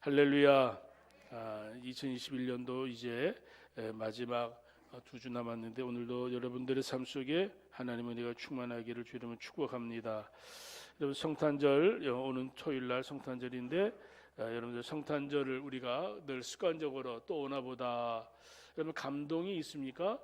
할렐루야. 2021년도 이제 마지막 2주 남았는데 오늘도 여러분들의 삶 속에 하나님의 은혜가 충만하기를 주 이름으로 축복합니다. 여러분 성탄절 오는 토요일 날 성탄절인데 여러분들 성탄절을 우리가 늘 습관적으로 또 오나보다 여러분 감동이 있습니까?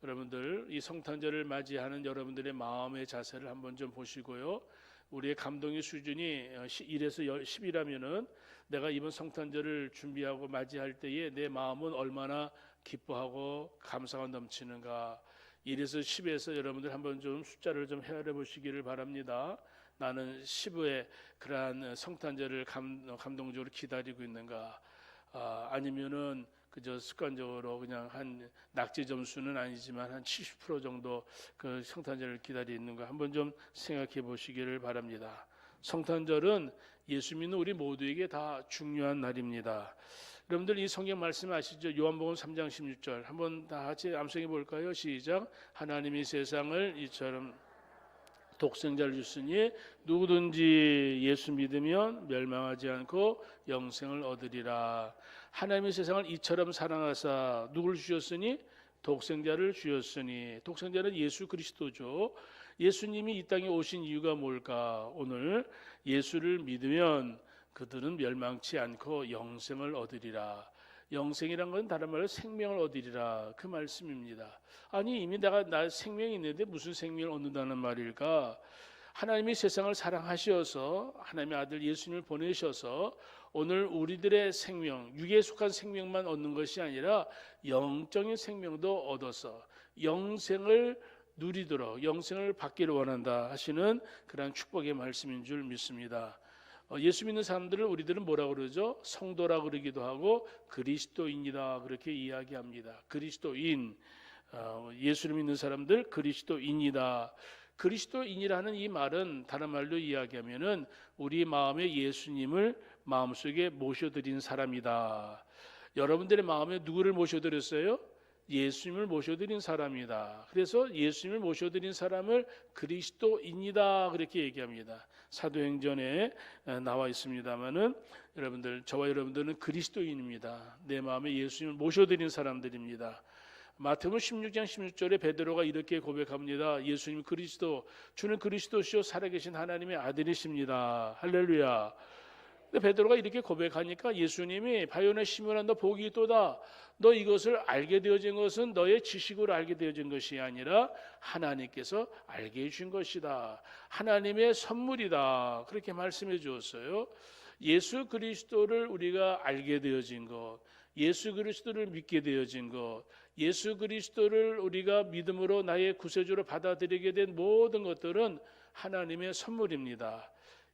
여러분들 이 성탄절을 맞이하는 여러분들의 마음의 자세를 한번 좀 보시고요. 우리의 감동의 수준이 1에서 10이라면은 내가 이번 성탄절을 준비하고 맞이할 때에 내 마음은 얼마나 기뻐하고 감사가 넘치는가. 1에서 10에서 여러분들 한번 좀 숫자를 좀 헤아려 보시기를 바랍니다. 나는 10의 그러한 성탄절을 감동적으로 기다리고 있는가, 아니면은 그저 습관적으로 그냥 한 낙제 점수는 아니지만 한 70% 정도 그 성탄절을 기다리는가 한번 좀 생각해 보시기를 바랍니다. 성탄절은 예수 믿는 우리 모두에게 다 중요한 날입니다. 여러분들 이 성경 말씀 아시죠? 요한복음 3장 16절 한번 다 같이 암송해 볼까요? 시작. 하나님이 세상을 이처럼 독생자를 주시니 누구든지 예수 믿으면 멸망하지 않고 영생을 얻으리라. 하나님의 세상을 이처럼 사랑하사 누구를 주셨으니? 독생자를 주셨으니. 독생자는 예수 그리스도죠. 예수님이 이 땅에 오신 이유가 뭘까? 오늘 예수를 믿으면 그들은 멸망치 않고 영생을 얻으리라. 영생이란 건 다른 말로 생명을 얻으리라 그 말씀입니다. 아니 이미 나 생명이 있는데 무슨 생명을 얻는다는 말일까? 하나님이 세상을 사랑하셔서 하나님의 아들 예수님을 보내셔서 오늘 우리들의 생명, 육에 속한 생명만 얻는 것이 아니라 영적인 생명도 얻어서 영생을 누리도록 영생을 받기를 원한다 하시는 그런 축복의 말씀인 줄 믿습니다. 예수 믿는 사람들을 우리들은 뭐라고 그러죠? 성도라 그러기도 하고 그리스도인이다 그렇게 이야기합니다. 그리스도인, 예수를 믿는 사람들 그리스도인이다. 그리스도인이라는 이 말은 다른 말로 이야기하면은 우리 마음에 예수님을 마음속에 모셔드린 사람이다. 여러분들의 마음에 누구를 모셔드렸어요? 예수님을 모셔드린 사람이다. 그래서 예수님을 모셔드린 사람을 그리스도인이다 그렇게 얘기합니다. 사도행전에 나와 있습니다만은 여러분들, 저와 여러분들은 그리스도인입니다. 내 마음에 예수님을 모셔드린 사람들입니다. 마태복음 16장 16절에 베드로가 이렇게 고백합니다. 예수님 그리스도, 주는 그리스도시요 살아계신 하나님의 아들이십니다. 할렐루야. 베드로가 이렇게 고백하니까 예수님이 바요나 시몬아 너 복이 있도다. 너 이것을 알게 되어진 것은 너의 지식으로 알게 되어진 것이 아니라 하나님께서 알게 해준 것이다. 하나님의 선물이다. 그렇게 말씀해 주었어요. 예수 그리스도를 우리가 알게 되어진 것, 예수 그리스도를 믿게 되어진 것, 예수 그리스도를 우리가 믿음으로 나의 구세주로 받아들이게 된 모든 것들은 하나님의 선물입니다.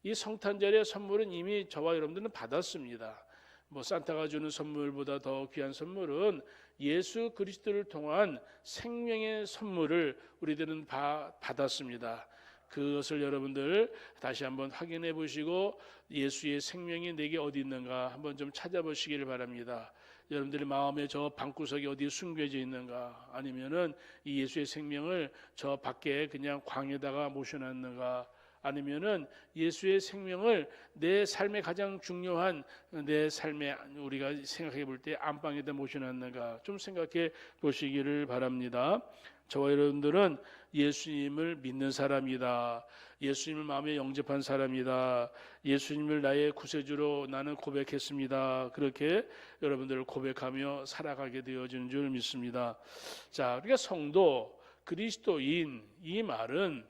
이 성탄절의 선물은 이미 저와 여러분들은 받았습니다. 산타가 주는 선물보다 더 귀한 선물은 예수 그리스도를 통한 생명의 선물을 우리들은 받았습니다. 그것을 여러분들 다시 한번 확인해 보시고 예수의 생명이 내게 어디 있는가 한번 좀 찾아보시기를 바랍니다. 여러분들의 마음에 저 방구석에 어디 숨겨져 있는가, 아니면은 이 예수의 생명을 저 밖에 그냥 광에다가 모셔놨는가, 아니면은 예수의 생명을 내 삶에 가장 중요한 내 삶에 우리가 생각해 볼 때 안방에다 모셔놨는가 좀 생각해 보시기를 바랍니다. 저와 여러분들은 예수님을 믿는 사람이다. 예수님을 마음에 영접한 사람이다. 예수님을 나의 구세주로 나는 고백했습니다. 그렇게 여러분들을 고백하며 살아가게 되어지는 줄 믿습니다. 자, 우리가 성도, 그리스도인 이 말은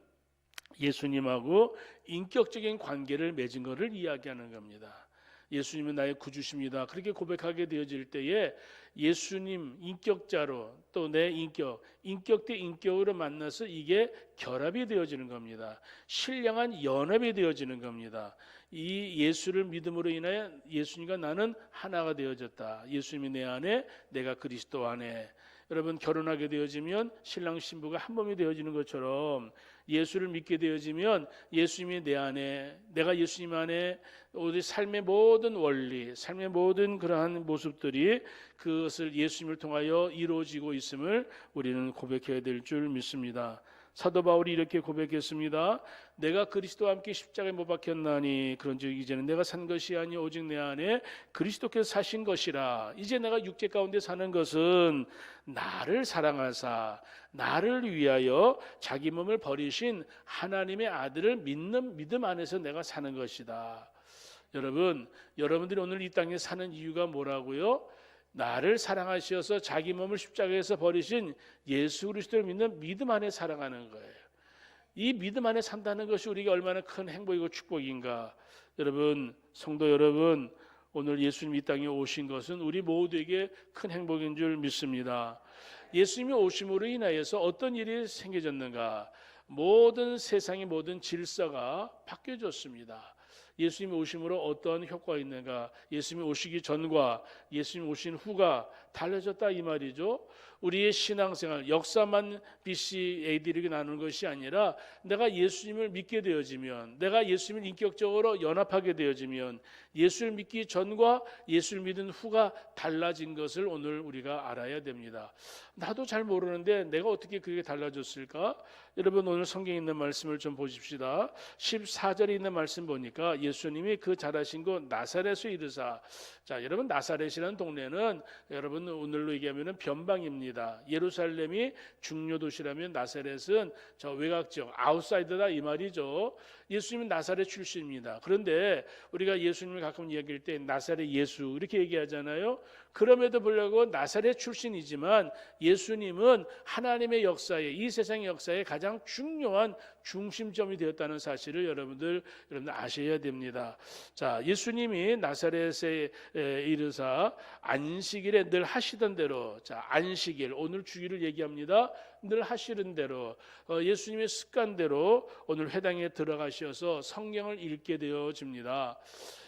예수님하고 인격적인 관계를 맺은 것을 이야기하는 겁니다. 예수님은 나의 구주십니다. 그렇게 고백하게 되어질 때에 예수님 인격자로 또 내 인격 대 인격으로 만나서 이게 결합이 되어지는 겁니다. 신령한 연합이 되어지는 겁니다. 이 예수를 믿음으로 인하여 예수님과 나는 하나가 되어졌다. 예수님이 내 안에, 내가 그리스도 안에. 여러분 결혼하게 되어지면 신랑 신부가 한 몸이 되어지는 것처럼 예수를 믿게 되어지면 예수님이 내 안에, 내가 예수님 안에 우리 삶의 모든 원리, 삶의 모든 그러한 모습들이 그것을 예수님을 통하여 이루어지고 있음을 우리는 고백해야 될 줄 믿습니다. 사도 바울이 이렇게 고백했습니다. 내가 그리스도와 함께 십자가에 못 박혔나니 그런즉 이제는 내가 산 것이 아니 오직 내 안에 그리스도께서 사신 것이라. 이제 내가 육체 가운데 사는 것은 나를 사랑하사 나를 위하여 자기 몸을 버리신 하나님의 아들을 믿는 믿음 안에서 내가 사는 것이다. 여러분들이 오늘 이 땅에 사는 이유가 뭐라고요? 나를 사랑하셔서 자기 몸을 십자가에서 버리신 예수 그리스도를 믿는 믿음 안에 살아가는 거예요. 이 믿음 안에 산다는 것이 우리에게 얼마나 큰 행복이고 축복인가. 여러분, 성도 여러분, 오늘 예수님이 이 땅에 오신 것은 우리 모두에게 큰 행복인 줄 믿습니다. 예수님이 오심으로 인하여서 어떤 일이 생겨졌는가? 모든 세상의 모든 질서가 바뀌어졌습니다. 예수님이 오심으로 어떤 효과가 있는가? 예수님이 오시기 전과 예수님이 오신 후가 달라졌다 이 말이죠. 우리의 신앙생활, 역사만 BC AD 이렇게 나누는 것이 아니라 내가 예수님을 믿게 되어지면, 내가 예수님을 인격적으로 연합하게 되어지면 예수를 믿기 전과 예수를 믿은 후가 달라진 것을 오늘 우리가 알아야 됩니다. 나도 잘 모르는데 내가 어떻게 그게 달라졌을까? 여러분, 오늘 성경에 있는 말씀을 좀 보십시다. 14절에 있는 말씀 보니까 예수님이 그 자라신 곳 나사렛에 이르사. 자, 여러분, 나사렛이라는 동네는 여러분 오늘로 얘기하면 변방입니다. 예루살렘이 중요 도시라면 나사렛은 저 외곽 지역 아웃사이더다 이 말이죠. 예수님은 나사렛 출신입니다. 그런데 우리가 예수님을 가끔 이야기할 때 나사렛 예수 이렇게 얘기하잖아요. 그럼에도 불구하고 나사렛 출신이지만 예수님은 하나님의 역사에, 이 세상의 역사에 가장 중요한 중심점이 되었다는 사실을 여러분들 아셔야 됩니다. 자, 예수님이 나사렛에 이르사 안식일에 늘 하시던 대로, 자, 안식일 오늘 주일을 얘기합니다. 늘 하시는 대로 예수님의 습관대로 오늘 회당에 들어가셔서 성경을 읽게 되어집니다.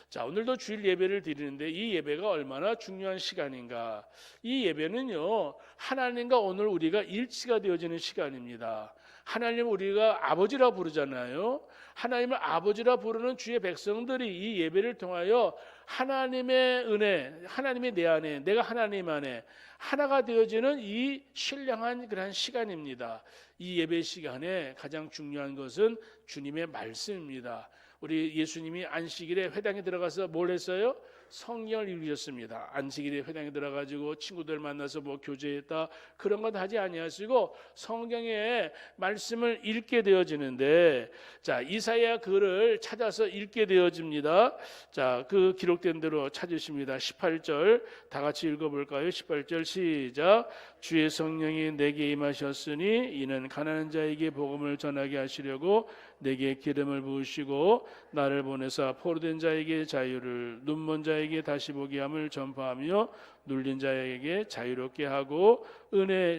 자, 오늘도 주일 예배를 드리는데 이 예배가 얼마나 중요한 시간인가. 이 예배는요, 하나님과 오늘 우리가 일치가 되어지는 시간입니다. 하나님을 우리가 아버지라 부르잖아요. 하나님을 아버지라 부르는 주의 백성들이 이 예배를 통하여 하나님의 은혜, 하나님의 내 안에, 내가 하나님 안에 하나가 되어지는 이 신령한 그런 시간입니다. 이 예배 시간에 가장 중요한 것은 주님의 말씀입니다. 우리 예수님이 안식일에 회당에 들어가서 뭘 했어요? 성경을 읽으셨습니다. 안식일에 회당에 들어가지고 친구들 만나서 뭐 교제했다 그런 건 하지 아니하시고 성경의 말씀을 읽게 되어지는데, 자, 이사야 글을 찾아서 읽게 되어집니다. 자, 그 기록된 대로 찾으십니다. 18절 다 같이 읽어볼까요? 18절 시작. 주의 성령이 내게 임하셨으니 이는 가난한 자에게 복음을 전하게 하시려고 내게 기름을 부으시고 나를 보내사 포로된 자에게 자유를, 눈먼 자에게 다시 보게 함을 전파하며 눌린 자에게 자유롭게 하고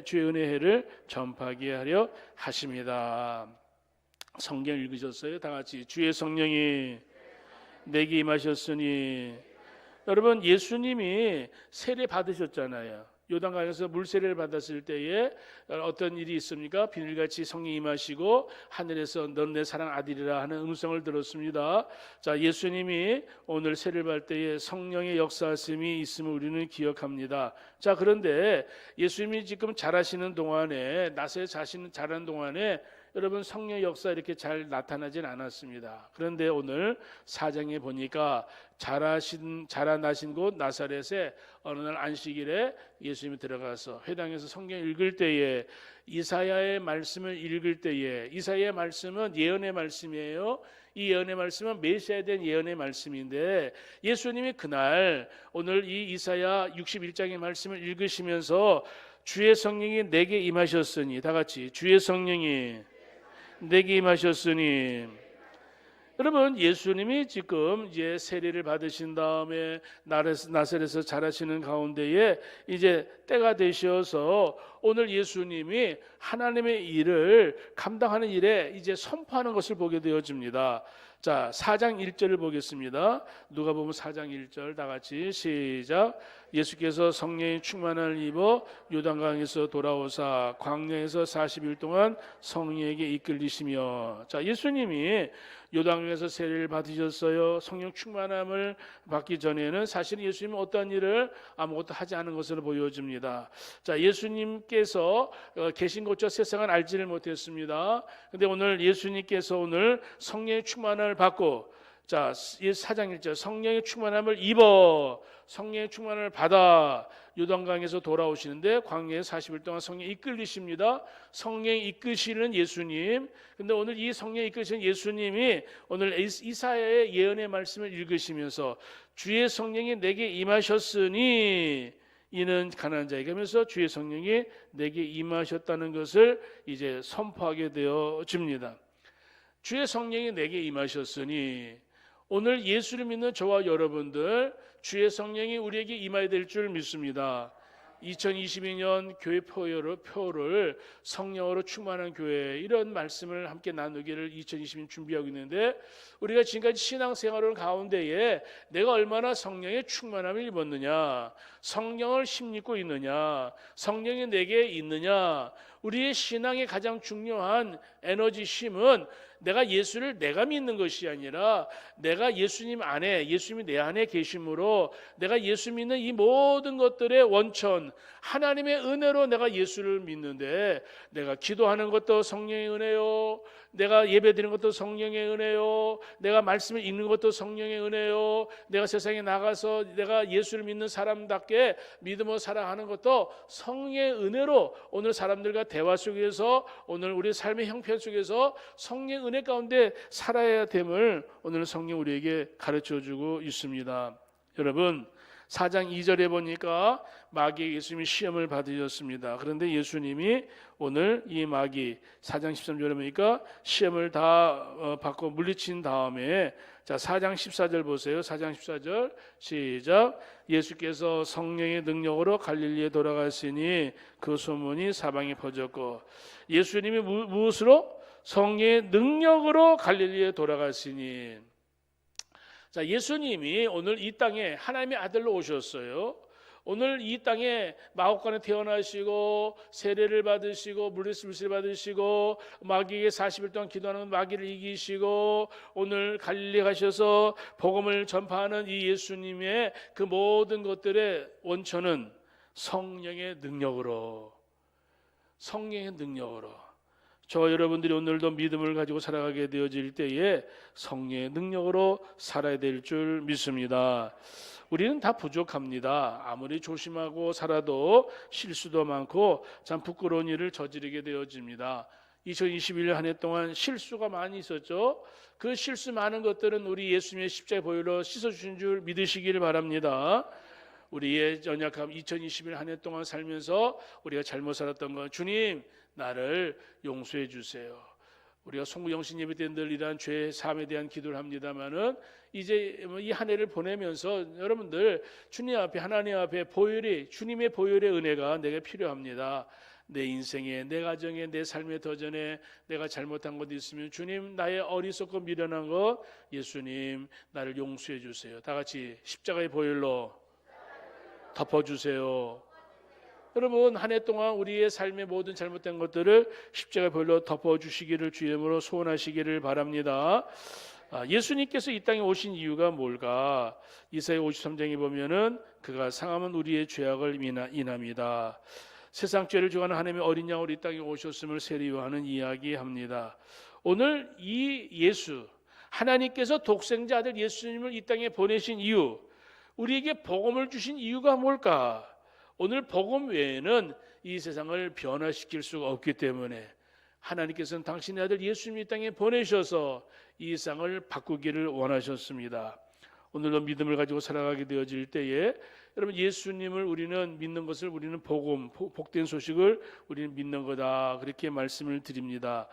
주의 은혜를 전파하게 하려 하십니다. 성경 읽으셨어요? 다 같이. 주의 성령이 내게 임하셨으니. 여러분, 예수님이 세례 받으셨잖아요. 요단강에서 물세례를 받았을 때에 어떤 일이 있습니까? 비늘같이 성령이 임하시고 하늘에서 넌 내 사랑 아들이라 하는 음성을 들었습니다. 자, 예수님이 오늘 세례를 받을 때에 성령의 역사하심이 있음을 우리는 기억합니다. 자, 그런데 예수님이 지금 자라시는 동안에, 나사렛 자라는 동안에 여러분 성령의 역사 이렇게 잘 나타나진 않았습니다. 그런데 오늘 4장에 보니까 자라나신 곳 나사렛에 어느 날 안식일에 예수님이 들어가서 회당에서 성경 읽을 때에 이사야의 말씀을 읽을 때에, 이사야의 말씀은 예언의 말씀이에요. 이 예언의 말씀은 메시아에 대한 예언의 말씀인데 예수님이 그날 오늘 이 이사야 61장의 말씀을 읽으시면서 주의 성령이 내게 임하셨으니, 다 같이 주의 성령이 내게 임하셨으니. 여러분, 예수님이 지금 이제 세례를 받으신 다음에 나사렛에서 자라시는 가운데에 이제 때가 되셔서 오늘 예수님이 하나님의 일을 감당하는 일에 이제 선포하는 것을 보게 되어집니다. 자, 4장 1절을 보겠습니다. 누가복음 4장 1절 다 같이 시작. 예수께서 성령의 충만함을 입어 요단강에서 돌아오사 광야에서 40일 동안 성령에게 이끌리시며. 자, 예수님이 요단강에서 세례를 받으셨어요. 성령 충만함을 받기 전에는 사실 예수님은 어떠한 일을 아무것도 하지 않은 것으로 보여집니다. 자, 예수님께서 계신 곳저 세상은 알지를 못했습니다. 근데 오늘 예수님께서 오늘 성령의 충만함을 받고, 자, 4장 1절 성령의 충만함을 입어 성령의 충만함을 받아 요단강에서 돌아오시는데 광야에 40일 동안 성령이 이끌리십니다. 성령이 이끄시는 예수님. 근데 오늘 이 성령이 이끄시는 예수님이 오늘 이사야의 예언의 말씀을 읽으시면서 주의 성령이 내게 임하셨으니 이는 가난한 자에게 하면서 주의 성령이 내게 임하셨다는 것을 이제 선포하게 되어집니다. 주의 성령이 내게 임하셨으니 오늘 예수를 믿는 저와 여러분들 주의 성령이 우리에게 임해야 될 줄 믿습니다. 2022년 교회 표를 성령으로 충만한 교회, 이런 말씀을 함께 나누기를 2022년 준비하고 있는데, 우리가 지금까지 신앙생활을 가운데에 내가 얼마나 성령의 충만함을 입었느냐, 성령을 힘입고 있느냐, 성령이 내게 있느냐. 우리의 신앙의 가장 중요한 에너지 힘은 내가 예수를 내가 믿는 것이 아니라 내가 예수님 안에, 예수님이 내 안에 계심으로 내가 예수 믿는 이 모든 것들의 원천, 하나님의 은혜로 내가 예수를 믿는데, 내가 기도하는 것도 성령의 은혜요, 내가 예배드리는 것도 성령의 은혜요, 내가 말씀을 읽는 것도 성령의 은혜요, 내가 세상에 나가서 내가 예수를 믿는 사람답게 믿음으로 살아가는 것도 성령의 은혜로 오늘 사람들과 대화 속에서, 오늘 우리 삶의 형편 속에서 성령의 은혜 가운데 살아야 됨을 오늘 성령 우리에게 가르쳐주고 있습니다. 여러분, 4장 2절에 보니까 마귀에게 예수님이 시험을 받으셨습니다. 그런데 예수님이 오늘 이 마귀 4장 13절에 보니까 시험을 다 받고 물리친 다음에, 자, 4장 14절 보세요. 4장 14절 시작. 예수께서 성령의 능력으로 갈릴리에 돌아가시니 그 소문이 사방에 퍼졌고, 예수님이 무엇으로? 성령의 능력으로 갈릴리에 돌아가시니. 자, 예수님이 오늘 이 땅에 하나님의 아들로 오셨어요. 오늘 이 땅에 마옥간에 태어나시고 세례를 받으시고 물세례 받으시고 마귀에게 40일 동안 기도하는 마귀를 이기시고 오늘 갈릴리 가셔서 복음을 전파하는 이 예수님의 그 모든 것들의 원천은 성령의 능력으로, 성령의 능력으로. 저와 여러분들이 오늘도 믿음을 가지고 살아가게 되어질 때에 성령의 능력으로 살아야 될 줄 믿습니다. 우리는 다 부족합니다. 아무리 조심하고 살아도 실수도 많고 참 부끄러운 일을 저지르게 되어집니다. 2021년 한 해 동안 실수가 많이 있었죠. 그 실수 많은 것들은 우리 예수님의 십자가의 보혈로 씻어주신 줄 믿으시기를 바랍니다. 우리의 연약함, 2021년 한 해 동안 살면서 우리가 잘못 살았던 것, 주님 나를 용서해 주세요. 우리가 송구영신 예배 때 늘 이러한 죄 사함에 대한 기도를 합니다만은 이제 이 한 해를 보내면서 여러분들 주님 앞에, 하나님 앞에 보혈이, 주님의 보혈의 은혜가 내게 필요합니다. 내 인생에, 내 가정에, 내 삶의 도전에 내가 잘못한 것 있으면 주님 나의 어리석고 미련한 것 예수님 나를 용서해 주세요. 다 같이 십자가의 보혈로 덮어주세요. 여러분, 한 해 동안 우리의 삶의 모든 잘못된 것들을 십자가의 보혈로 덮어주시기를 주의 이름으로 소원하시기를 바랍니다. 예수님께서 이 땅에 오신 이유가 뭘까? 이사야 53장에 보면은 그가 상함은 우리의 죄악을 인함이다. 세상 죄를 주관하는 하나님의 어린 양으로 이 땅에 오셨음을 세리요하는 이야기합니다. 오늘 이 예수, 하나님께서 독생자 아들 예수님을 이 땅에 보내신 이유, 우리에게 복음을 주신 이유가 뭘까? 오늘 복음 외에는 이 세상을 변화시킬 수가 없기 때문에 하나님께서는 당신의 아들 예수님을 이 땅에 보내셔서 이 세상을 바꾸기를 원하셨습니다. 오늘도 믿음을 가지고 살아가게 되어질 때에 여러분, 예수님을 우리는 믿는 것을 우리는 복음, 복된 소식을 우리는 믿는 거다, 그렇게 말씀을 드립니다.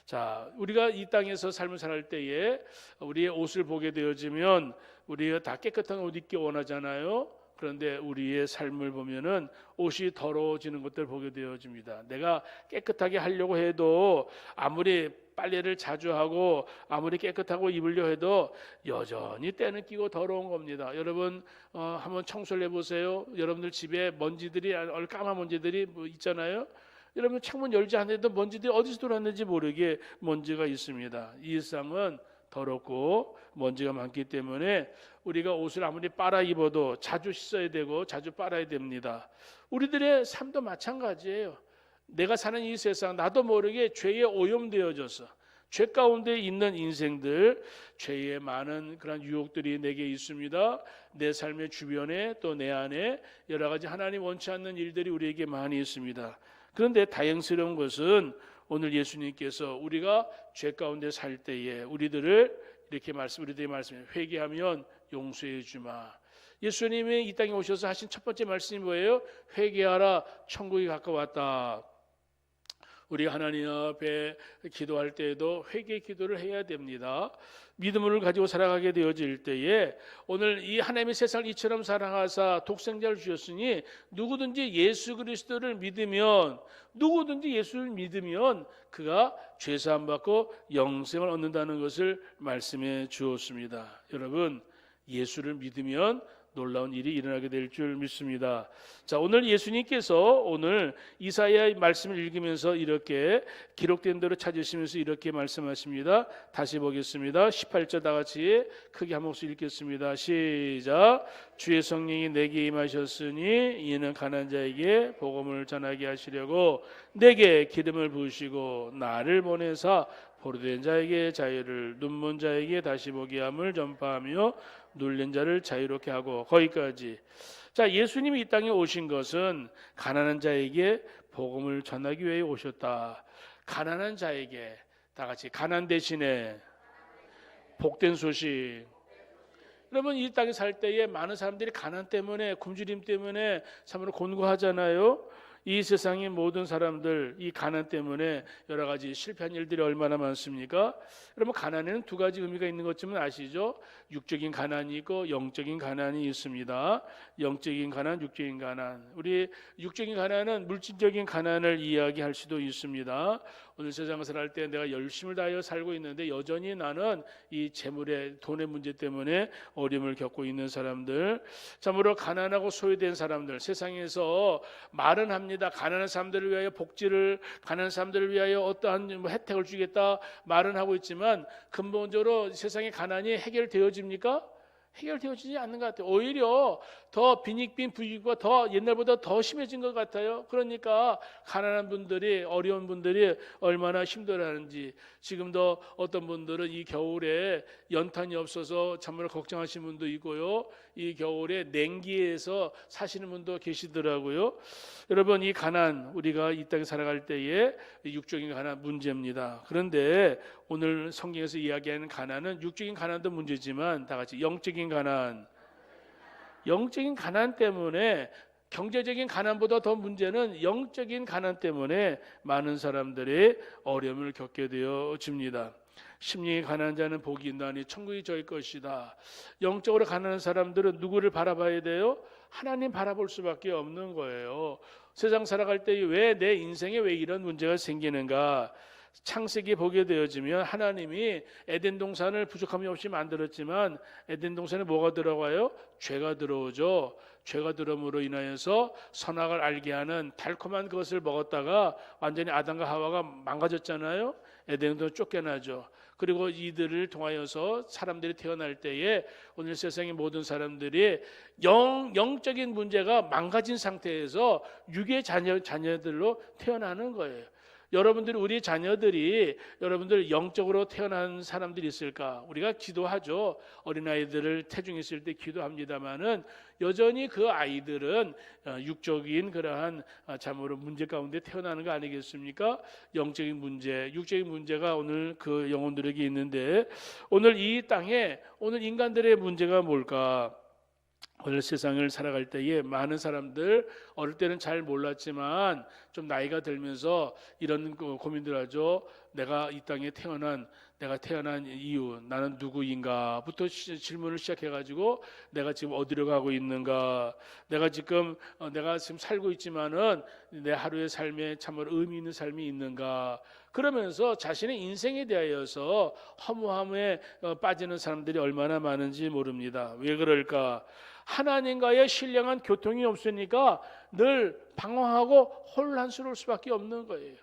자, 우리가 이 땅에서 삶을 살할 때에 우리의 옷을 보게 되어지면 우리가 다 깨끗한 옷 입기 원하잖아요. 그런데 우리의 삶을 보면은 옷이 더러워지는 것들을 보게 되어집니다. 내가 깨끗하게 하려고 해도 아무리 빨래를 자주 하고 아무리 깨끗하고 입으려 해도 여전히 때는 끼고 더러운 겁니다. 여러분 한번 청소를 해보세요. 여러분들 집에 먼지들이, 까만 먼지들이 뭐 있잖아요. 여러분 창문 열지 않아도 먼지들이 어디서 들어왔는지 모르게 먼지가 있습니다. 이 세상은 더럽고 먼지가 많기 때문에 우리가 옷을 아무리 빨아 입어도 자주 씻어야 되고 자주 빨아야 됩니다. 우리들의 삶도 마찬가지예요. 내가 사는 이 세상 나도 모르게 죄에 오염되어져서 죄 가운데 있는 인생들, 죄의 많은 그런 유혹들이 내게 있습니다. 내 삶의 주변에 또 내 안에 여러 가지 하나님 원치 않는 일들이 우리에게 많이 있습니다. 그런데 다행스러운 것은 오늘 예수님께서 우리가 죄 가운데 살 때에 우리들이 말씀해 회개하면 용서해 주마. 예수님이 이 땅에 오셔서 하신 첫 번째 말씀이 뭐예요? 회개하라, 천국이 가까웠다. 우리가 하나님 앞에 기도할 때에도 회개 기도를 해야 됩니다. 믿음을 가지고 살아가게 되어질 때에 오늘 이 하나님의 세상을 이처럼 사랑하사 독생자를 주셨으니 누구든지 예수 그리스도를 믿으면 그가 죄사함 받고 영생을 얻는다는 것을 말씀해 주었습니다. 여러분, 예수를 믿으면 놀라운 일이 일어나게 될 줄 믿습니다. 자, 오늘 예수님께서 오늘 이사야의 말씀을 읽으면서 이렇게 기록된 대로 찾으시면서 이렇게 말씀하십니다. 다시 보겠습니다. 18절 다 같이 크게 한 목소리 읽겠습니다. 시작. 주의 성령이 내게 임하셨으니 이는 가난한 자에게 복음을 전하게 하시려고 내게 기름을 부으시고 나를 보내사 포로된 자에게 자유를, 눈먼 자에게 다시 보게 함을 전파하며 눌린 자를 자유롭게 하고, 거기까지. 자, 예수님이 이 땅에 오신 것은 가난한 자에게 복음을 전하기 위해 오셨다. 가난한 자에게, 다 같이 가난 대신에 복된 소식. 여러분, 이 땅에 살 때에 많은 사람들이 가난 때문에, 굶주림 때문에 참으로 곤고하잖아요. 이 세상의 모든 사람들 이 가난 때문에 여러 가지 실패한 일들이 얼마나 많습니까? 여러분, 가난에는 두 가지 의미가 있는 것쯤은 아시죠? 육적인 가난이 있고 영적인 가난이 있습니다. 영적인 가난, 육적인 가난. 우리 육적인 가난은 물질적인 가난을 이야기할 수도 있습니다. 오늘 세상을 살 때 내가 열심을 다하여 살고 있는데 여전히 나는 이 재물의 돈의 문제 때문에 어려움을 겪고 있는 사람들, 참으로 가난하고 소외된 사람들, 세상에서 말은 합니다. 가난한 사람들을 위하여 복지를, 가난한 사람들을 위하여 어떠한 혜택을 주겠다 말은 하고 있지만 근본적으로 세상의 가난이 해결되어집니까? 해결되어지지 않는 것 같아요. 오히려 더 빈익빈 부익과 더 옛날보다 더 심해진 것 같아요. 그러니까 가난한 분들이, 어려운 분들이 얼마나 힘들어하는지. 지금도 어떤 분들은 이 겨울에 연탄이 없어서 참으로 걱정하시는 분도 있고요. 이 겨울에 냉기에서 사시는 분도 계시더라고요. 여러분, 이 가난, 우리가 이 땅에 살아갈 때에 육적인 가난 문제입니다. 그런데 오늘 성경에서 이야기하는 가난은 육적인 가난도 문제지만 다 같이 영적인 가난, 영적인 가난 때문에, 경제적인 가난보다 더 문제는 영적인 가난 때문에 많은 사람들이 어려움을 겪게 되어집니다. 심령이 가난한 자는 복이 있나니 천국이 저희 것이다. 영적으로 가난한 사람들은 누구를 바라봐야 돼요? 하나님 바라볼 수밖에 없는 거예요. 세상 살아갈 때 왜 내 인생에 왜 이런 문제가 생기는가? 창세기에 보게 되어지면 하나님이 에덴 동산을 부족함이 없이 만들었지만 에덴 동산에 뭐가 들어가요? 죄가 들어오죠. 죄가 들어옴으로 인하여서 선악을 알게 하는 달콤한 것을 먹었다가 완전히 아담과 하와가 망가졌잖아요. 에덴도 쫓겨나죠. 그리고 이들을 통하여서 사람들이 태어날 때에 오늘 세상의 모든 사람들이 영적인 문제가 망가진 상태에서 육의 자녀들로 태어나는 거예요. 여러분들이, 우리 자녀들이 여러분들 영적으로 태어난 사람들이 있을까? 우리가 기도하죠. 어린아이들을 태중했을 때 기도합니다마는 여전히 그 아이들은 육적인 그러한 참으로 문제 가운데 태어나는 거 아니겠습니까? 영적인 문제, 육적인 문제가 오늘 그 영혼들에게 있는데, 오늘 이 땅에 오늘 인간들의 문제가 뭘까? 오늘 세상을 살아갈 때에 많은 사람들 어릴 때는 잘 몰랐지만 좀 나이가 들면서 이런 고민들 하죠. 내가 이 땅에 내가 태어난 이유, 나는 누구인가부터 질문을 시작해가지고 내가 지금 어디로 가고 있는가, 내가 지금 살고 있지만은 내 하루의 삶에 참으로 의미 있는 삶이 있는가, 그러면서 자신의 인생에 대하여서 허무함에 빠지는 사람들이 얼마나 많은지 모릅니다. 왜 그럴까? 하나님과의 신령한 교통이 없으니까 늘 방황하고 혼란스러울 수밖에 없는 거예요.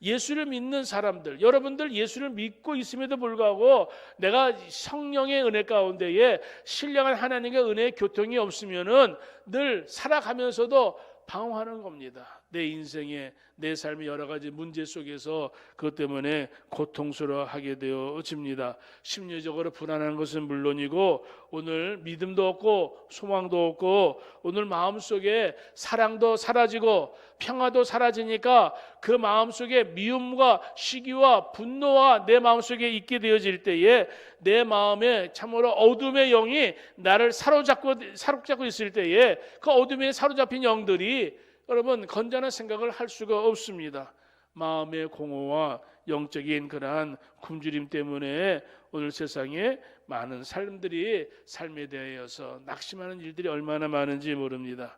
예수를 믿는 사람들, 여러분들 예수를 믿고 있음에도 불구하고 내가 성령의 은혜 가운데에 신령한 하나님의 은혜의 교통이 없으면은 늘 살아가면서도 방황하는 겁니다. 내 인생에, 내 삶의 여러 가지 문제 속에서 그것 때문에 고통스러워하게 되어집니다. 심리적으로 불안한 것은 물론이고 오늘 믿음도 없고 소망도 없고 오늘 마음속에 사랑도 사라지고 평화도 사라지니까 그 마음속에 미움과 시기와 분노와 내 마음속에 있게 되어질 때에 내 마음에 참으로 어둠의 영이 나를 사로잡고 있을 때에 그 어둠에 사로잡힌 영들이 여러분 건전한 생각을 할 수가 없습니다. 마음의 공허와 영적인 그러한 굶주림 때문에 오늘 세상에 많은 사람들이 삶에 대하여서 낙심하는 일들이 얼마나 많은지 모릅니다.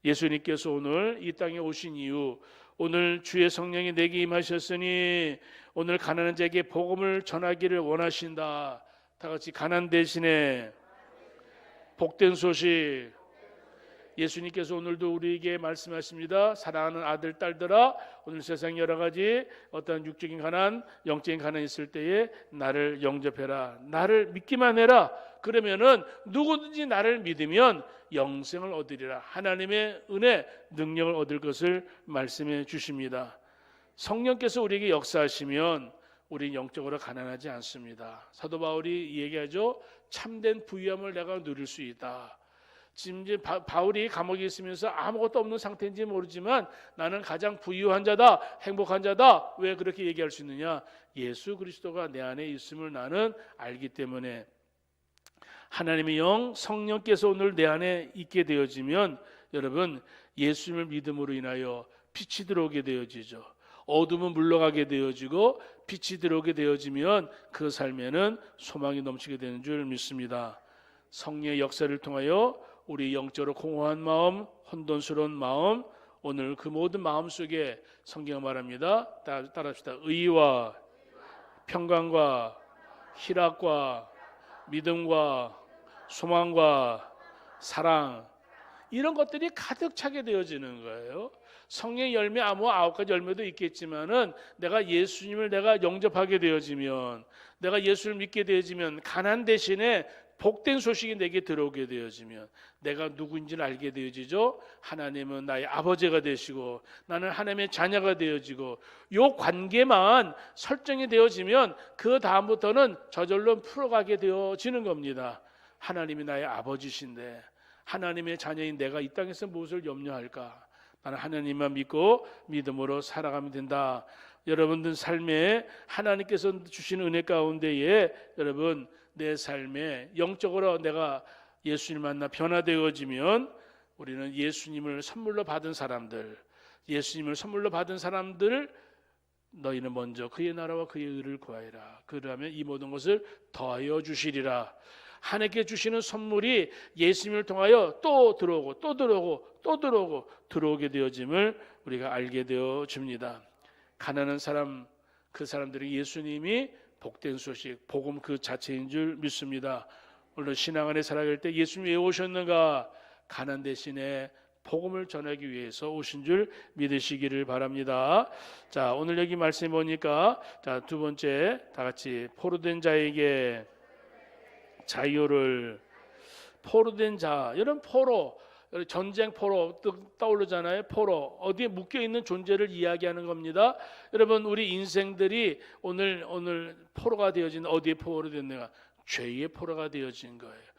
예수님께서 오늘 이 땅에 오신 이유, 오늘 주의 성령이 내게 임하셨으니 오늘 가난한 자에게 복음을 전하기를 원하신다. 다 같이 가난 대신에 복된 소식. 예수님께서 오늘도 우리에게 말씀하십니다. 사랑하는 아들, 딸들아, 오늘 세상 여러 가지 어떤 육적인 가난, 영적인 가난이 있을 때에 나를 영접해라. 나를 믿기만 해라. 그러면은 누구든지 나를 믿으면 영생을 얻으리라. 하나님의 은혜, 능력을 얻을 것을 말씀해 주십니다. 성령께서 우리에게 역사하시면 우리 영적으로 가난하지 않습니다. 사도 바울이 얘기하죠. 참된 부유함을 내가 누릴 수 있다. 지금 이제 바울이 감옥에 있으면서 아무것도 없는 상태인지 모르지만 나는 가장 부유한 자다, 행복한 자다. 왜 그렇게 얘기할 수 있느냐? 예수 그리스도가 내 안에 있음을 나는 알기 때문에. 하나님의 영 성령께서 오늘 내 안에 있게 되어지면 여러분 예수님을 믿음으로 인하여 빛이 들어오게 되어지죠. 어둠은 물러가게 되어지고 빛이 들어오게 되어지면 그 삶에는 소망이 넘치게 되는 줄 믿습니다. 성령의 역사를 통하여 우리 영적으로 공허한 마음, 혼돈스러운 마음, 오늘 그 모든 마음 속에 성경은 말합니다. 따라합시다. 의와 평강과 희락과 믿음과 소망과 사랑, 이런 것들이 가득 차게 되어지는 거예요. 성령의 열매 아무 9가지 열매도 있겠지만은 내가 예수님을 내가 영접하게 되어지면, 내가 예수를 믿게 되어지면, 가난 대신에 복된 소식이 내게 들어오게 되어지면 내가 누구인지를 알게 되어지죠. 하나님은 나의 아버지가 되시고 나는 하나님의 자녀가 되어지고 요 관계만 설정이 되어지면 그 다음부터는 저절로 풀어가게 되어지는 겁니다. 하나님이 나의 아버지신데 하나님의 자녀인 내가 이 땅에서 무엇을 염려할까? 나는 하나님만 믿고 믿음으로 살아가면 된다. 여러분들 삶에 하나님께서 주신 은혜 가운데에 여러분 내 삶에 영적으로 내가 예수님을 만나 변화되어지면 우리는 예수님을 선물로 받은 사람들, 예수님을 선물로 받은 사람들, 너희는 먼저 그의 나라와 그의 의를 구하여라. 그러면 이 모든 것을 더하여 주시리라. 하나님께 주시는 선물이 예수님을 통하여 또 들어오고 또 들어오고 또 들어오고 들어오게 되어짐을 우리가 알게 되어집니다. 가난한 사람, 그 사람들이 예수님이 복된 소식, 복음 그 자체인 줄 믿습니다. 오늘 신앙 안에 살아갈 때 예수님이 왜 오셨는가? 가난 대신에 복음을 전하기 위해서 오신 줄 믿으시기를 바랍니다. 자, 오늘 여기 말씀해 보니까 자, 두 번째 다 같이 포로된 자에게 자유를. 포로된 자, 여러분 포로, 전쟁 포로 떠오르잖아요. 포로, 어디에 묶여있는 존재를 이야기하는 겁니다. 여러분 우리 인생들이 오늘 포로가 되어진, 어디에 포로가 됐는가? 죄의 포로가 되어진 거예요.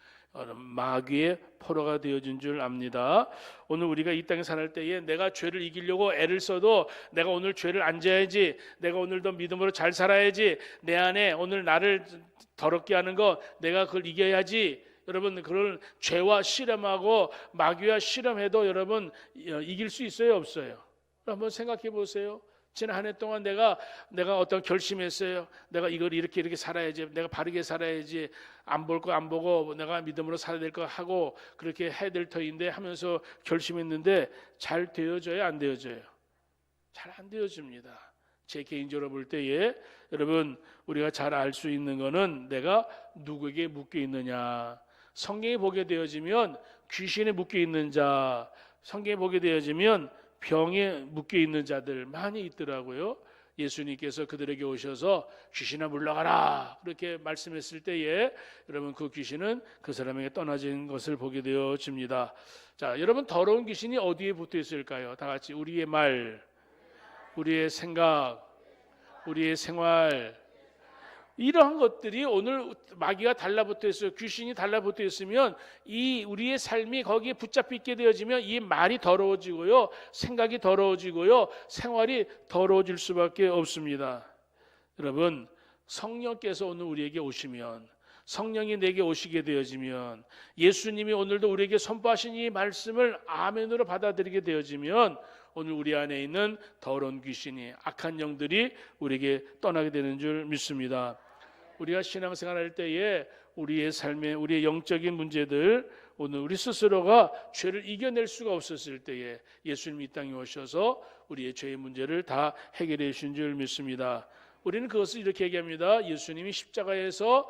마귀의 포로가 되어진 줄 압니다. 오늘 우리가 이 땅에 살 때에 내가 죄를 이기려고 애를 써도 내가 오늘 죄를 안 져야지, 내가 오늘도 믿음으로 잘 살아야지, 내 안에 오늘 나를 더럽게 하는 거 내가 그걸 이겨야지. 여러분 그걸 죄와 실험하고 마귀와 실험해도 여러분 이길 수 있어요, 없어요? 한번 생각해 보세요. 지난 한 해 동안 내가 어떤 결심했어요. 내가 이걸 이렇게 살아야지, 내가 바르게 살아야지, 안 볼 거 안 보고 내가 믿음으로 살아야 될 거 하고 그렇게 해야 될 터인데 하면서 결심했는데 잘 되어져요, 안 되어져요? 잘 안 되어집니다. 제 개인적으로 볼 때에 여러분 우리가 잘 알 수 있는 거는 내가 누구에게 묶여 있느냐. 성경에 보게 되어지면 귀신에 묶여 있는 자, 성경에 보게 되어지면 병에 묶여 있는 자들 많이 있더라고요. 예수님께서 그들에게 오셔서 귀신아 물러가라 그렇게 말씀했을 때에 여러분 그 귀신은 그 사람에게 떠나진 것을 보게 되어집니다. 자, 여러분 더러운 귀신이 어디에 붙어 있을까요? 다 같이 우리의 말, 우리의 생각, 우리의 생활, 이러한 것들이 오늘 마귀가 달라붙어 있어요. 귀신이 달라붙어 있으면 이 우리의 삶이 거기에 붙잡히게 되어지면 이 말이 더러워지고요, 생각이 더러워지고요, 생활이 더러워질 수밖에 없습니다. 여러분, 성령께서 오늘 우리에게 오시면, 성령이 내게 오시게 되어지면, 예수님이 오늘도 우리에게 선포하신 이 말씀을 아멘으로 받아들이게 되어지면 오늘 우리 안에 있는 더러운 귀신이, 악한 영들이 우리에게 떠나게 되는 줄 믿습니다. 우리가 신앙생활할 때에 우리의 삶에 우리의 영적인 문제들, 오늘 우리 스스로가 죄를 이겨낼 수가 없었을 때에 예수님이 이 땅에 오셔서 우리의 죄의 문제를 다 해결해 주신 줄 믿습니다. 우리는 그것을 이렇게 얘기합니다. 예수님이 십자가에서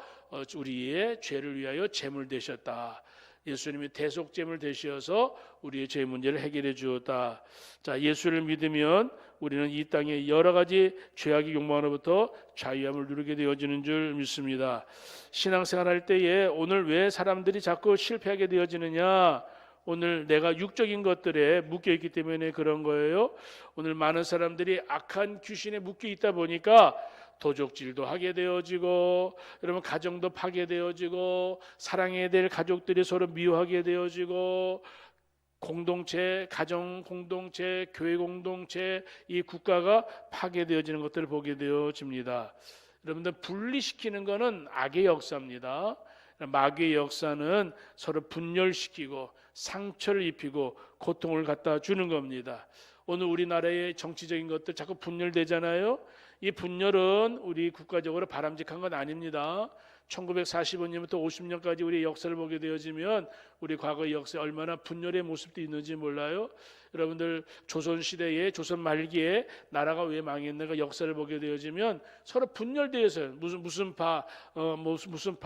우리의 죄를 위하여 제물 되셨다. 예수님이 대속제물 되셔서 우리의 죄 문제를 해결해 주었다. 자, 예수를 믿으면 우리는 이 땅의 여러 가지 죄악의 욕망으로부터 자유함을 누리게 되어지는 줄 믿습니다. 신앙생활할 때에 오늘 왜 사람들이 자꾸 실패하게 되어지느냐? 오늘 내가 육적인 것들에 묶여 있기 때문에 그런 거예요. 오늘 많은 사람들이 악한 귀신에 묶여 있다 보니까 도적질도 하게 되어지고, 여러분 가정도 파괴되어지고, 사랑해야 될 가족들이 서로 미워하게 되어지고, 공동체, 가정 공동체, 교회 공동체, 이 국가가 파괴되어지는 것들을 보게 되어집니다. 여러분들 분리시키는 것은 악의 역사입니다. 마귀의 역사는 서로 분열시키고 상처를 입히고 고통을 갖다 주는 겁니다. 오늘 우리나라의 정치적인 것들 자꾸 분열되잖아요. 이 분열은 우리 국가적으로 바람직한 건 아닙니다. 1945년부터 50년까지 우리의 역사를 보게 되어지면 우리 과거의 역사에 얼마나 분열의 모습도 있는지 몰라요. 여러분들 조선시대에, 조선 말기에 나라가 왜 망했는가 역사를 보게 되어지면 서로 분열되어서 무슨 파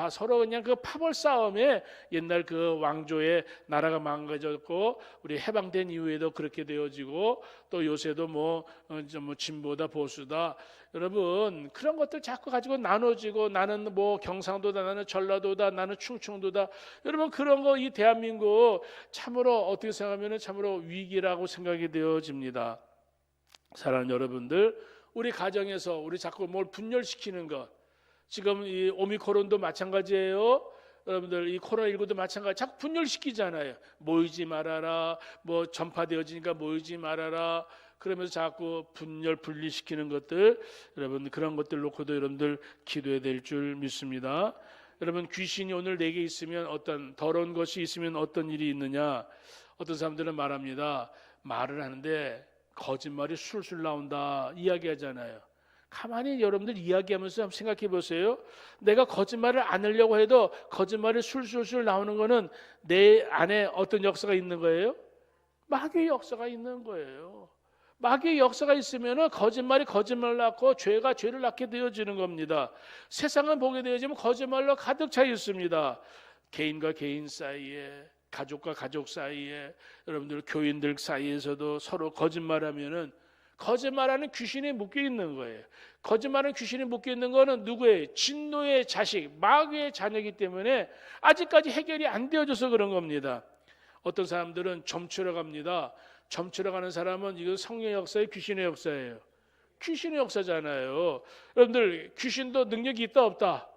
서로 그냥 그 파벌 싸움에 옛날 그 왕조의 나라가 망가졌고, 우리 해방된 이후에도 그렇게 되어지고, 또 요새도 뭐 진보다 보수다, 여러분 그런 것들 자꾸 가지고 나눠지고, 나는 뭐 경상도다, 나는 전라도다, 나는 충청도다, 여러분 그런 거 이 대한민국 참으로 어떻게 생각하면 참으로 위기라고 생각이 되어집니다. 사랑하는 여러분들, 우리 가정에서 우리 자꾸 뭘 분열시키는 것, 지금 이 오미크론도 마찬가지예요. 여러분들 이 코로나19도 마찬가지, 자꾸 분열시키잖아요. 모이지 말아라, 뭐 전파되어지니까 모이지 말아라, 그러면서 자꾸 분리시키는 것들, 여러분 그런 것들 놓고도 여러분들 기도해야 될 줄 믿습니다. 여러분 귀신이 오늘 내게 있으면, 어떤 더러운 것이 있으면 어떤 일이 있느냐? 어떤 사람들은 말합니다. 말을 하는데 거짓말이 술술 나온다 이야기하잖아요. 가만히 여러분들 이야기하면서 한번 생각해 보세요. 내가 거짓말을 안 하려고 해도 거짓말이 술술술 나오는 거는 내 안에 어떤 역사가 있는 거예요? 마귀의 역사가 있는 거예요. 마귀의 역사가 있으면 거짓말이 거짓말을 낳고 죄가 죄를 낳게 되어지는 겁니다. 세상은 보게 되어지면 거짓말로 가득 차 있습니다. 개인과 개인 사이에, 가족과 가족 사이에, 여러분들 교인들 사이에서도 서로 거짓말하면은 거짓말하는 귀신이 묶여 있는 거예요. 거짓말하는 귀신이 묶여 있는 거는 누구예요? 진노의 자식, 마귀의 자녀이기 때문에 아직까지 해결이 안 되어져서 그런 겁니다. 어떤 사람들은 점치러 갑니다. 점치러 가는 사람은 이거 성령의 역사예요, 귀신의 역사예요? 귀신의 역사잖아요. 여러분들 귀신도 능력이 있다 없다?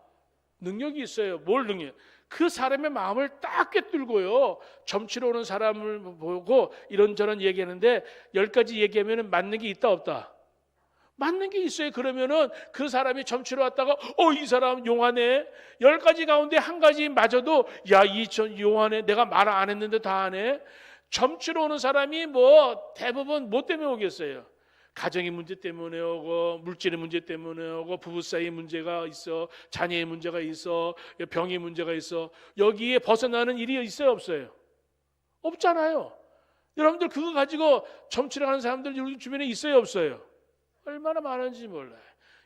능력이 있어요. 뭘 능력? 그 사람의 마음을 딱 꿰뚫고요, 점치러 오는 사람을 보고 이런저런 얘기하는데 10가지 얘기하면 맞는 게 있다 없다? 맞는 게 있어요. 그러면은 그 사람이 점치러 왔다가 이 사람 용하네, 10가지 가운데 한 가지 맞아도 야, 이 용하네, 내가 말 안 했는데 다 하네. 점치러 오는 사람이 뭐 대부분 뭐 때문에 오겠어요? 가정의 문제 때문에 오고, 물질의 문제 때문에 오고, 부부 사이의 문제가 있어, 자녀의 문제가 있어, 병의 문제가 있어. 여기에 벗어나는 일이 있어요 없어요? 없잖아요. 여러분들 그거 가지고 점치러 가는 사람들 우리 주변에 있어요 없어요? 얼마나 많은지 몰라요.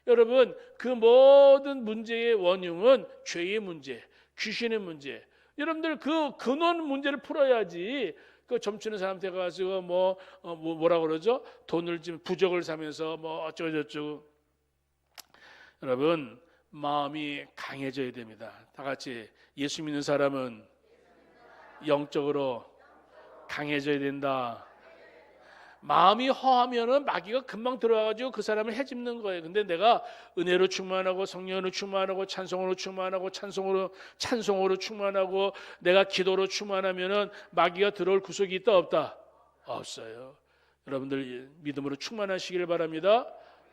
여러분 그 모든 문제의 원흉은 죄의 문제, 귀신의 문제. 여러분들 그 근원 문제를 풀어야지 그 점치는 사람한테 가서 뭐라 그러죠? 돈을 좀 부적을 사면서 뭐 어쩌고저쩌고. 여러분, 마음이 강해져야 됩니다. 다 같이 예수 믿는 사람은 영적으로 강해져야 된다. 마음이 허하면은 마귀가 금방 들어와가지고 그 사람을 해집는 거예요. 근데 내가 은혜로 충만하고 성령으로 충만하고 찬송으로 충만하고 찬송으로 충만하고 내가 기도로 충만하면은 마귀가 들어올 구석이 있다 없다? 없어요. 여러분들 믿음으로 충만하시길 바랍니다.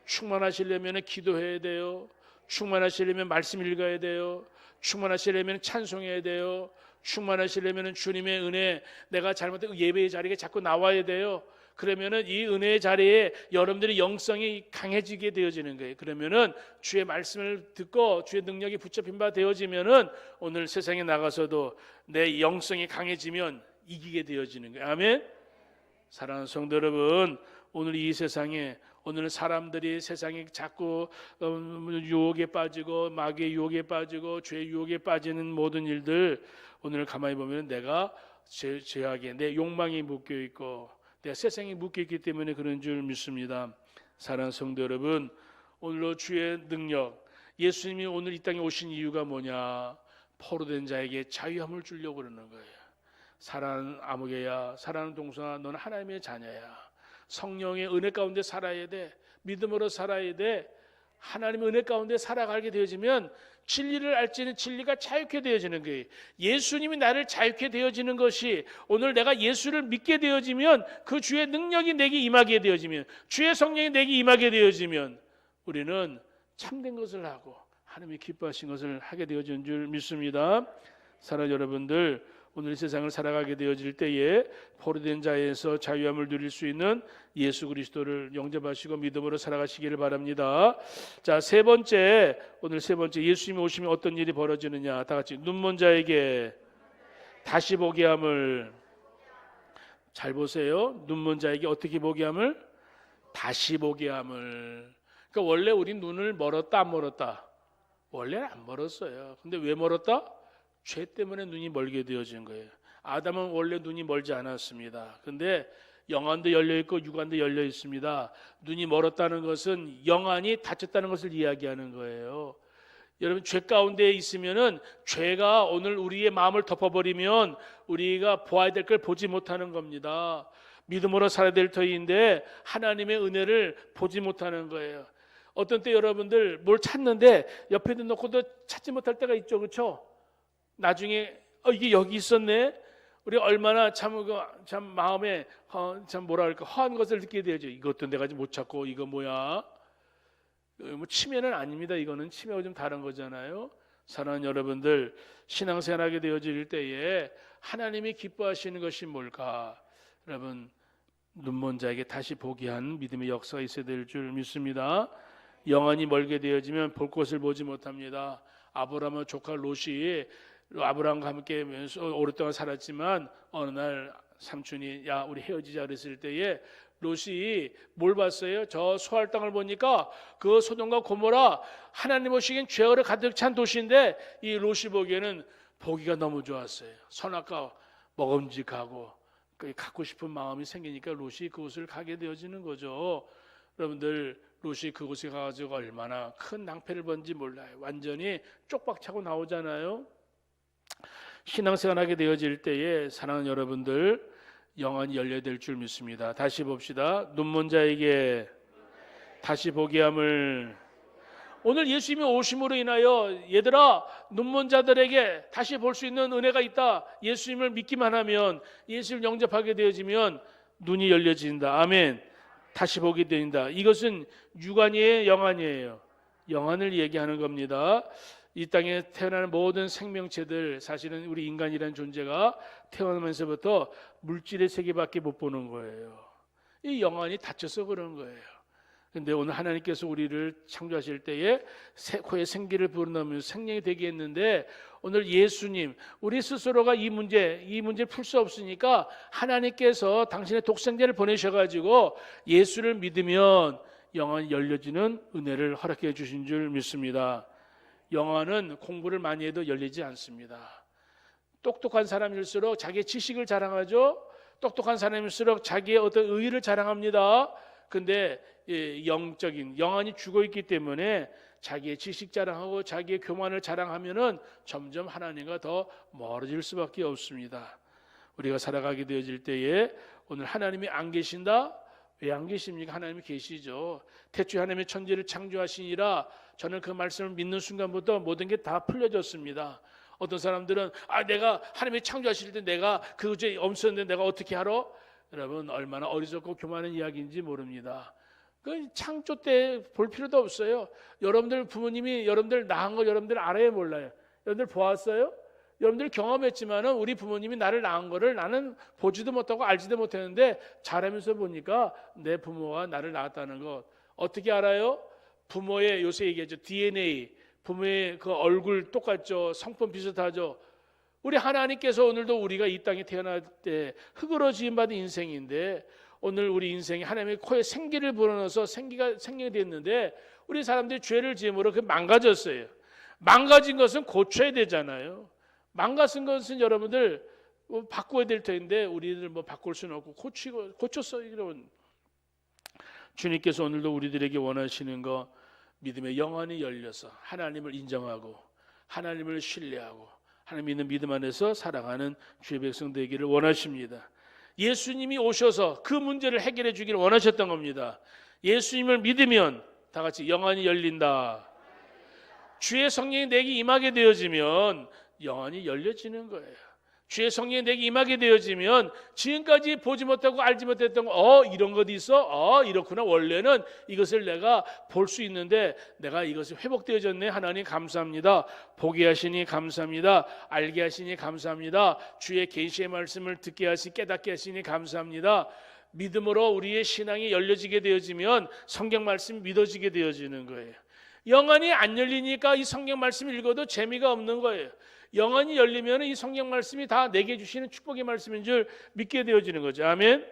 충만하시려면 기도해야 돼요. 충만하시려면 말씀 읽어야 돼요. 충만하시려면 찬송해야 돼요. 충만하시려면 주님의 은혜, 내가 잘못된 예배의 자리에 자꾸 나와야 돼요. 그러면은 이 은혜의 자리에 여러분들의 영성이 강해지게 되어지는 거예요. 그러면은 주의 말씀을 듣고 주의 능력이 붙잡힌 바 되어지면은 오늘 세상에 나가서도 내 영성이 강해지면 이기게 되어지는 거예요. 아멘. 사랑하는 성도 여러분, 오늘 이 세상에 오늘 사람들이 세상에 자꾸 유혹에 빠지고 마귀의 유혹에 빠지고 죄의 유혹에 빠지는 모든 일들, 오늘 가만히 보면 내가 죄악에 내 욕망이 묶여 있고 내가 세상에 묶여 있기 때문에 그런 줄 믿습니다. 사랑하는 성도 여러분, 오늘로 주의 능력, 예수님이 오늘 이 땅에 오신 이유가 뭐냐? 포로된 자에게 자유함을 주려고 그러는 거예요. 사랑하는 아무개야, 사랑하는 동생아, 너는 하나님의 자녀야. 성령의 은혜 가운데 살아야 돼. 믿음으로 살아야 돼. 하나님의 은혜 가운데 살아가게 되어지면 진리를 알지는 진리가 자유케 되어지는 거예요. 예수님이 나를 자유케 되어지는 것이, 오늘 내가 예수를 믿게 되어지면, 그 주의 능력이 내게 임하게 되어지면, 주의 성령이 내게 임하게 되어지면 우리는 참된 것을 하고 하나님이 기뻐하신 것을 하게 되어지는 줄 믿습니다. 사랑하는 여러분들, 오늘 이 세상을 살아가게 되어질 때에 포로된 자에서 자유함을 누릴 수 있는 예수 그리스도를 영접하시고 믿음으로 살아가시기를 바랍니다. 자, 세 번째, 오늘 세 번째, 예수님이 오시면 어떤 일이 벌어지느냐? 다 같이 눈먼 자에게 다시 보게 함을. 잘 보세요. 눈먼 자에게 어떻게 보게 함을? 다시 보게 함을. 그러니까 원래 우리 눈을 멀었다 안 멀었다? 원래는 안 멀었어요. 근데 왜 멀었다? 죄 때문에 눈이 멀게 되어진 거예요. 아담은 원래 눈이 멀지 않았습니다. 근데 영안도 열려 있고 육안도 열려 있습니다. 눈이 멀었다는 것은 영안이 다쳤다는 것을 이야기하는 거예요. 여러분, 죄 가운데 있으면은 죄가 오늘 우리의 마음을 덮어버리면 우리가 보아야 될 걸 보지 못하는 겁니다. 믿음으로 살아야 될 터인데 하나님의 은혜를 보지 못하는 거예요. 어떤 때 여러분들 뭘 찾는데 옆에 놓고도 찾지 못할 때가 있죠, 그렇죠? 나중에 이게 여기 있었네. 우리 얼마나 참 마음에 참 뭐랄까 허한 것을 느끼게 되죠. 이것도 내가 못 찾고 이거 뭐야? 뭐 치매는 아닙니다. 이거는 치매와 좀 다른 거잖아요. 사랑하는 여러분들, 신앙생활하게 되어질 때에 하나님이 기뻐하시는 것이 뭘까? 여러분, 눈먼 자에게 다시 보게 한 믿음의 역사가 있어야 될 줄 믿습니다. 영안이 멀게 되어지면 볼 것을 보지 못합니다. 아브라함의 조카 롯이 아브라함과 함께 오랫동안 살았지만 어느 날 삼촌이 야 우리 헤어지자 그랬을 때에 롯이 뭘 봤어요? 저 소할 땅을 보니까 그 소돔과 고모라 하나님 보시기엔 죄악으로 가득 찬 도시인데 이 롯이 보기에는 보기가 너무 좋았어요. 선악과 먹음직하고 갖고 싶은 마음이 생기니까 롯이 그곳을 가게 되어지는 거죠. 여러분들, 롯이 그곳에 가가지고 얼마나 큰 낭패를 본지 몰라요. 완전히 쪽박차고 나오잖아요. 신앙생활하게 되어질 때에 사랑하는 여러분들, 영안이 열려야 될 줄 믿습니다. 다시 봅시다. 눈먼 자에게 다시 보게 함을. 오늘 예수님이 오심으로 인하여 얘들아, 눈먼 자들에게 다시 볼 수 있는 은혜가 있다. 예수님을 믿기만 하면, 예수를 영접하게 되어지면 눈이 열려진다. 아멘. 다시 보게 된다. 이것은 육안이에요, 영안이에요? 영안을 얘기하는 겁니다. 이 땅에 태어나는 모든 생명체들, 사실은 우리 인간이라는 존재가 태어나면서부터 물질의 세계밖에 못 보는 거예요. 이 영안이 닫혀서 그런 거예요. 그런데 오늘 하나님께서 우리를 창조하실 때에 코에 생기를 불어넣으면서 생명이 되게 했는데, 오늘 예수님, 우리 스스로가 이 문제를 풀 수 없으니까 하나님께서 당신의 독생자를 보내셔가지고 예수를 믿으면 영안이 열려지는 은혜를 허락해 주신 줄 믿습니다. 영안은 공부를 많이 해도 열리지 않습니다. 똑똑한 사람일수록 자기의 지식을 자랑하죠. 똑똑한 사람일수록 자기의 어떤 의의를 자랑합니다. 근데 영적인 영안이 죽어 있기 때문에 자기의 지식 자랑하고 자기의 교만을 자랑하면은 점점 하나님과 더 멀어질 수밖에 없습니다. 우리가 살아가게 되어질 때에 오늘 하나님이 안 계신다? 왜 안 계십니까? 하나님이 계시죠. 태초에 하나님의 천지를 창조하시니라. 저는 그 말씀을 믿는 순간부터 모든 게 다 풀려졌습니다. 어떤 사람들은 내가 하나님이 창조하실 때 내가 그제 없었는데 내가 어떻게 알아? 여러분 얼마나 어리석고 교만한 이야기인지 모릅니다. 그 창조 때 볼 필요도 없어요. 여러분들 부모님이 여러분들 낳은 거 여러분들 알아요, 몰라요? 여러분들 보았어요? 여러분들 경험했지만은 우리 부모님이 나를 낳은 거를 나는 보지도 못하고 알지도 못했는데 자라면서 보니까 내 부모가 나를 낳았다는 것 어떻게 알아요? 부모의 요새 얘기하죠 DNA, 부모의 그 얼굴 똑같죠, 성품 비슷하죠. 우리 하나님께서 오늘도 우리가 이 땅에 태어날 때 흙으로 지음받은 인생인데 오늘 우리 인생이 하나님의 코에 생기를 불어넣어서 생기가 됐는데 우리 사람들이 죄를 지음으로 그 망가졌어요. 망가진 것은 고쳐야 되잖아요. 망가진 것은 여러분들 바꿔야 될 텐데 우리들 바꿀 수는 없고 고쳤어요. 여러분 주님께서 오늘도 우리들에게 원하시는 거 믿음의 영안이 열려서 하나님을 인정하고 하나님을 신뢰하고 하나님 믿는 믿음 안에서 살아가는 주의 백성 되기를 원하십니다. 예수님이 오셔서 그 문제를 해결해 주기를 원하셨던 겁니다. 예수님을 믿으면 다 같이 영안이 열린다. 주의 성령이 내게 임하게 되어지면 영안이 열려지는 거예요. 주의 성령이 내게 임하게 되어지면 지금까지 보지 못하고 알지 못했던 거 이런 것이 있어? 이렇구나. 원래는 이것을 내가 볼 수 있는데 내가 이것이 회복되어졌네. 하나님 감사합니다. 보게 하시니 감사합니다. 알게 하시니 감사합니다. 주의 계시의 말씀을 듣게 하시니 깨닫게 하시니 감사합니다. 믿음으로 우리의 신앙이 열려지게 되어지면 성경 말씀이 믿어지게 되어지는 거예요. 영안이 안 열리니까 이 성경 말씀 읽어도 재미가 없는 거예요. 영안이 열리면 이 성경 말씀이 다 내게 주시는 축복의 말씀인 줄 믿게 되어지는 거죠. 아멘.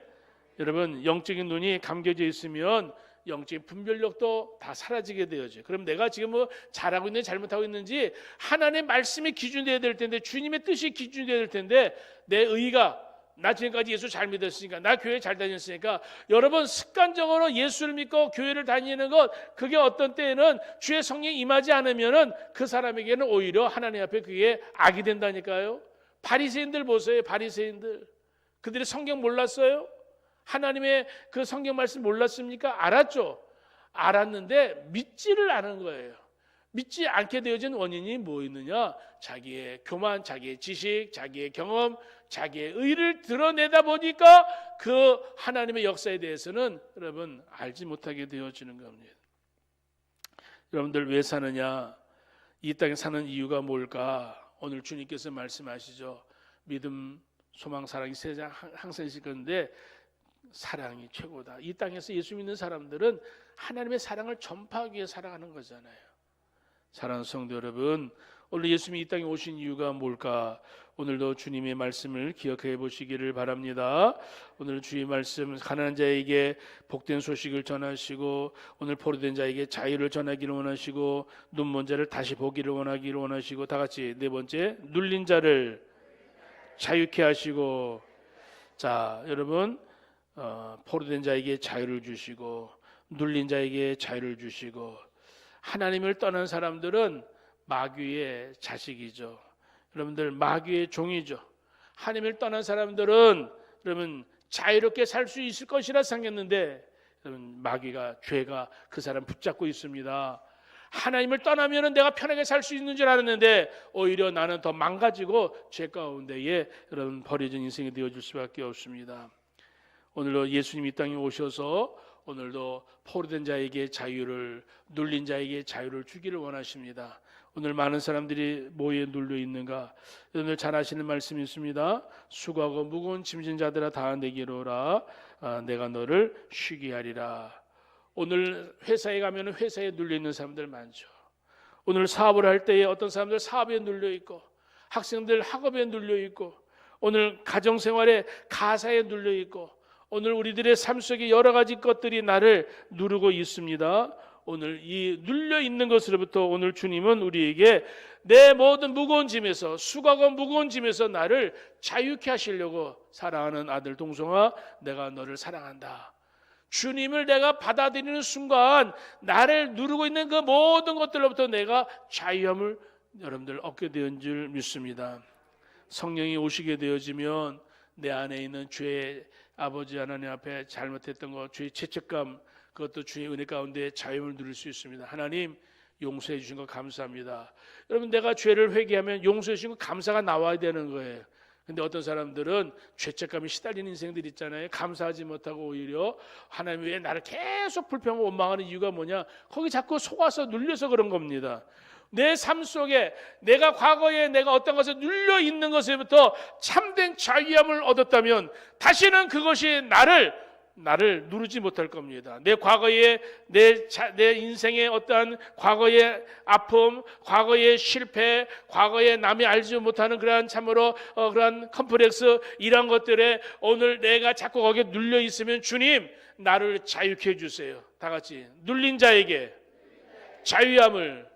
여러분 영적인 눈이 감겨져 있으면 영적인 분별력도 다 사라지게 되어져요. 그럼 내가 지금 잘하고 있는지 잘못하고 있는지 하나님의 말씀이 기준이 되어야 될 텐데 주님의 뜻이 기준이 되어야 될 텐데 내 의가 나 지금까지 예수 잘 믿었으니까 나 교회 잘 다녔으니까 여러분 습관적으로 예수를 믿고 교회를 다니는 것 그게 어떤 때에는 주의 성령이 임하지 않으면은 그 사람에게는 오히려 하나님 앞에 그게 악이 된다니까요. 바리새인들 보세요. 바리새인들 그들이 성경 몰랐어요? 하나님의 그 성경 말씀 몰랐습니까? 알았죠. 알았는데 믿지를 않은 거예요. 믿지 않게 되어진 원인이 뭐 있느냐? 자기의 교만, 자기의 지식, 자기의 경험, 자기의 의를 드러내다 보니까 그 하나님의 역사에 대해서는 여러분 알지 못하게 되어지는 겁니다. 여러분들 왜 사느냐? 이 땅에 사는 이유가 뭘까? 오늘 주님께서 말씀하시죠. 믿음, 소망, 사랑이 세상 항상 있을 건데 사랑이 최고다. 이 땅에서 예수 믿는 사람들은 하나님의 사랑을 전파하기 위해 살아가는 거잖아요. 사랑하는 성도 여러분, 오늘 예수님이 이 땅에 오신 이유가 뭘까? 오늘도 주님의 말씀을 기억해 보시기를 바랍니다. 오늘 주의 말씀 가난한 자에게 복된 소식을 전하시고 오늘 포로된 자에게 자유를 전하기를 원하시고 눈먼 자를 다시 보기를 원하시고 다 같이 네 번째 눌린 자를 자유케 하시고 자 여러분 포로된 자에게 자유를 주시고 눌린 자에게 자유를 주시고 하나님을 떠난 사람들은 마귀의 자식이죠. 여러분들 마귀의 종이죠. 하나님을 떠난 사람들은 여러분 자유롭게 살 수 있을 것이라 생각했는데 여러분 마귀가 죄가 그 사람 붙잡고 있습니다. 하나님을 떠나면 내가 편하게 살 수 있는 줄 알았는데 오히려 나는 더 망가지고 죄 가운데에 여러분 버려진 인생이 되어줄 수밖에 없습니다. 오늘도 예수님이 이 땅에 오셔서 오늘도 포로된 자에게 자유를 눌린 자에게 자유를 주기를 원하십니다. 오늘 많은 사람들이 뭐에 눌려 있는가? 오늘 잘 아시는 말씀이 있습니다. 수고하고 무거운 짐진 자들아 다 내게로 오라. 내가 너를 쉬게 하리라. 오늘 회사에 가면 회사에 눌려 있는 사람들 많죠. 오늘 사업을 할 때에 어떤 사람들 사업에 눌려 있고 학생들 학업에 눌려 있고 오늘 가정생활에 가사에 눌려 있고 오늘 우리들의 삶 속에 여러 가지 것들이 나를 누르고 있습니다. 오늘 이 눌려 있는 것으로부터 오늘 주님은 우리에게 내 모든 무거운 짐에서, 수고하고 무거운 짐에서 나를 자유케 하시려고, 사랑하는 아들 동성아, 내가 너를 사랑한다. 주님을 내가 받아들이는 순간 나를 누르고 있는 그 모든 것들로부터 내가 자유함을 여러분들 얻게 된 줄 믿습니다. 성령이 오시게 되어지면 내 안에 있는 죄의 아버지 하나님 앞에 잘못했던 것, 죄의 죄책감, 그것도 주의 은혜 가운데 자유함을 누릴 수 있습니다. 하나님 용서해 주신 것 감사합니다. 여러분, 내가 죄를 회개하면 용서해 주신 것 감사가 나와야 되는 거예요. 근데 어떤 사람들은 죄책감이 시달리는 인생들 있잖아요. 감사하지 못하고 오히려 하나님 왜 나를 계속 불평하고 원망하는 이유가 뭐냐? 거기 자꾸 속아서 눌려서 그런 겁니다. 내 삶 속에 내가 과거에 내가 어떤 것에 눌려 있는 것에부터 참된 자유함을 얻었다면 다시는 그것이 나를 누르지 못할 겁니다. 내 과거에 내 인생의 어떠한 과거의 아픔, 과거의 실패, 과거에 남이 알지 못하는 그러한 참으로 그러한 컴플렉스, 이런 것들에 오늘 내가 자꾸 거기에 눌려 있으면 주님 나를 자유케 해주세요. 다 같이 눌린 자에게 자유함을.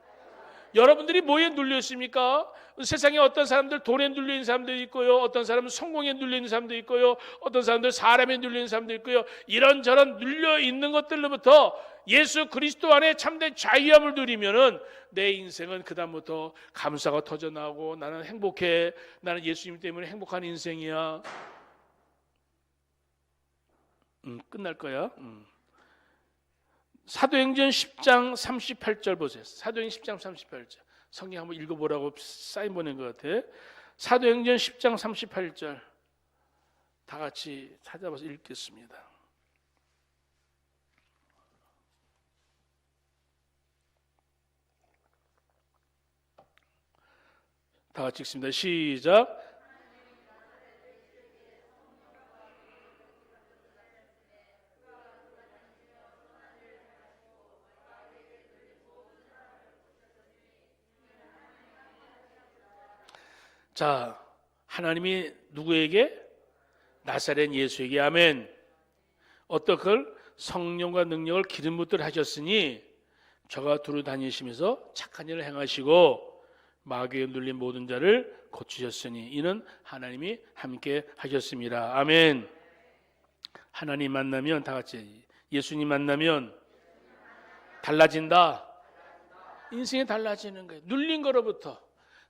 여러분들이 뭐에 눌려 있습니까? 세상에 어떤 사람들 돈에 눌려 있는 사람도 있고요, 어떤 사람은 성공에 눌려 있는 사람도 있고요, 어떤 사람들 사람에 눌려 있는 사람도 있고요. 이런저런 눌려 있는 것들로부터 예수 그리스도 안에 참된 자유함을 누리면은 내 인생은 그다음부터 감사가 터져나오고 나는 행복해, 나는 예수님 때문에 행복한 인생이야. 끝날 거야. 사도행전 10장 38절 보세요. 사도행전 10장 38절. 성경 한번 읽어보라고 사인 보낸 것 같아. 사도행전 10장 38절. 다 같이 찾아봐서 읽겠습니다. 다 같이 읽습니다. 시작. 자, 하나님이 누구에게? 나사렛 예수에게. 아멘. 어떻게? 성령과 능력을 기름 붓도록 하셨으니 저가 두루 다니시면서 착한 일을 행하시고 마귀에 눌린 모든 자를 고치셨으니 이는 하나님이 함께 하셨습니다. 아멘. 하나님 만나면, 다 같이 예수님 만나면 달라진다. 인생이 달라지는 거예요. 눌린 거로부터.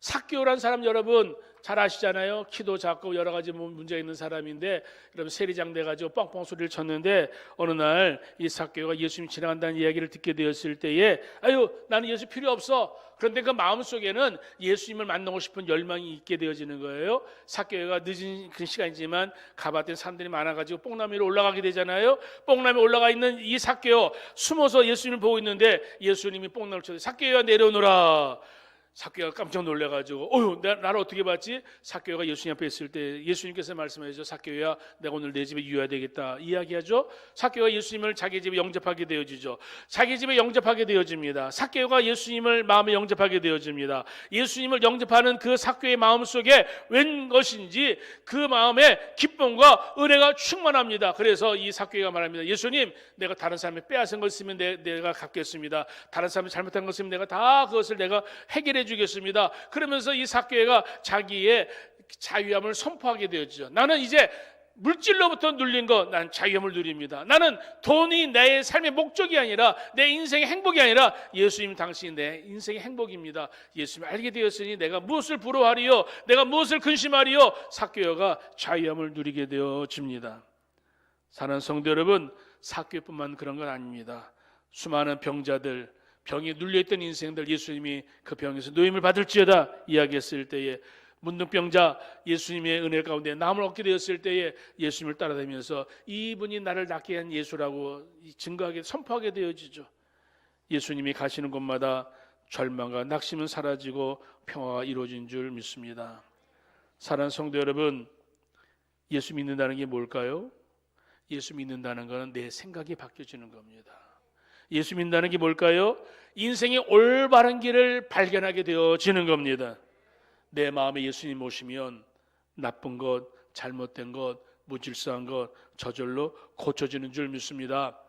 삭개오라는 사람 여러분 잘 아시잖아요. 키도 작고 여러 가지 문제가 있는 사람인데, 여러분 세리장 돼가지고 뻥뻥 소리를 쳤는데 어느 날 이 삭개오가 예수님 지나간다는 이야기를 듣게 되었을 때에 아유 나는 예수 필요 없어. 그런데 그 마음속에는 예수님을 만나고 싶은 열망이 있게 되어지는 거예요. 삭개오가 늦은 그 시간이지만 가봤더니 사람들이 많아가지고 뽕나무 위로 올라가게 되잖아요. 뽕나무 위에 올라가 있는 이 삭개오 숨어서 예수님을 보고 있는데 예수님이 뽕나무를 쳐서 삭개오야 내려오너라. 삭개오가 깜짝 놀래가지고 어휴 나를 어떻게 봤지? 삭개오가 예수님 앞에 있을 때 예수님께서 말씀하시죠. 삭개오야 내가 오늘 내 집에 유해야 되겠다 이야기하죠. 삭개오가 예수님을 자기 집에 영접하게 되어지죠. 자기 집에 영접하게 되어집니다. 삭개오가 예수님을 마음에 영접하게 되어집니다. 예수님을 영접하는 그 삭개오의 마음속에 웬 것인지 그 마음에 기쁨과 은혜가 충만합니다. 그래서 이 삭개오가 말합니다. 예수님 내가 다른 사람이 빼앗은 것 있으면 내가 갚겠습니다. 다른 사람이 잘못한 것 있으면 내가 다 그것을 내가 해결해 주겠습니다. 그러면서 이 삭개오가 자기의 자유함을 선포하게 되었죠. 나는 이제 물질로부터 눌린 것, 난 자유함을 누립니다. 나는 돈이 내 삶의 목적이 아니라 내 인생의 행복이 아니라 예수님 당신이 내 인생의 행복입니다. 예수님 알게 되었으니 내가 무엇을 부러워하리요, 내가 무엇을 근심하리요. 삭개오가 자유함을 누리게 되어집니다. 사랑하는 성도 여러분, 삭개오뿐만 그런 건 아닙니다. 수많은 병자들, 병에 눌려있던 인생들 예수님이 그 병에서 노임을 받을지어다 이야기했을 때에 문둥병자 예수님의 은혜 가운데 남을 얻게 되었을 때에 예수님을 따라다니면서 이분이 나를 낫게 한 예수라고 증거하게 선포하게 되어지죠. 예수님이 가시는 곳마다 절망과 낙심은 사라지고 평화가 이루어진 줄 믿습니다. 사랑하는 성도 여러분, 예수 믿는다는 게 뭘까요? 예수 믿는다는 것은 내 생각이 바뀌어지는 겁니다. 예수 믿는다는 게 뭘까요? 인생의 올바른 길을 발견하게 되어지는 겁니다. 내 마음에 예수님 오시면 나쁜 것, 잘못된 것, 무질서한 것 저절로 고쳐지는 줄 믿습니다.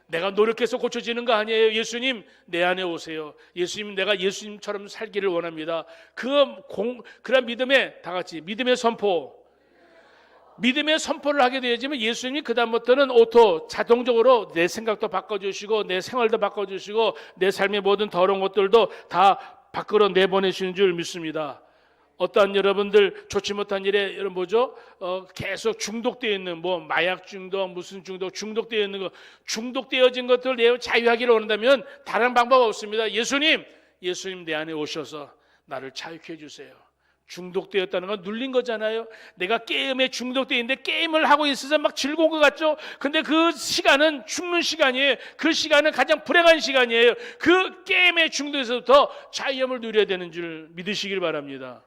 내가 노력해서 고쳐지는 거 아니에요. 예수님 내 안에 오세요. 예수님 내가 예수님처럼 살기를 원합니다. 그런 믿음에 다 같이 믿음의 선포를 하게 되어지면 예수님이 그다음부터는 자동적으로 내 생각도 바꿔주시고 내 생활도 바꿔주시고 내 삶의 모든 더러운 것들도 다 밖으로 내보내시는 줄 믿습니다. 어떠한 여러분들 좋지 못한 일에 계속 중독되어 있는 마약 중독, 무슨 중독되어 있는 거, 중독되어진 것들을 내 자유하기를 원한다면 다른 방법 없습니다. 예수님 내 안에 오셔서 나를 자유케 해주세요. 중독되었다는 건 눌린 거잖아요. 내가 게임에 중독되어 있는데 게임을 하고 있어서 막 즐거운 것 같죠. 근데 그 시간은 죽는 시간이에요. 그 시간은 가장 불행한 시간이에요. 그 게임에 중독에서부터 자유함을 누려야 되는 줄 믿으시길 바랍니다.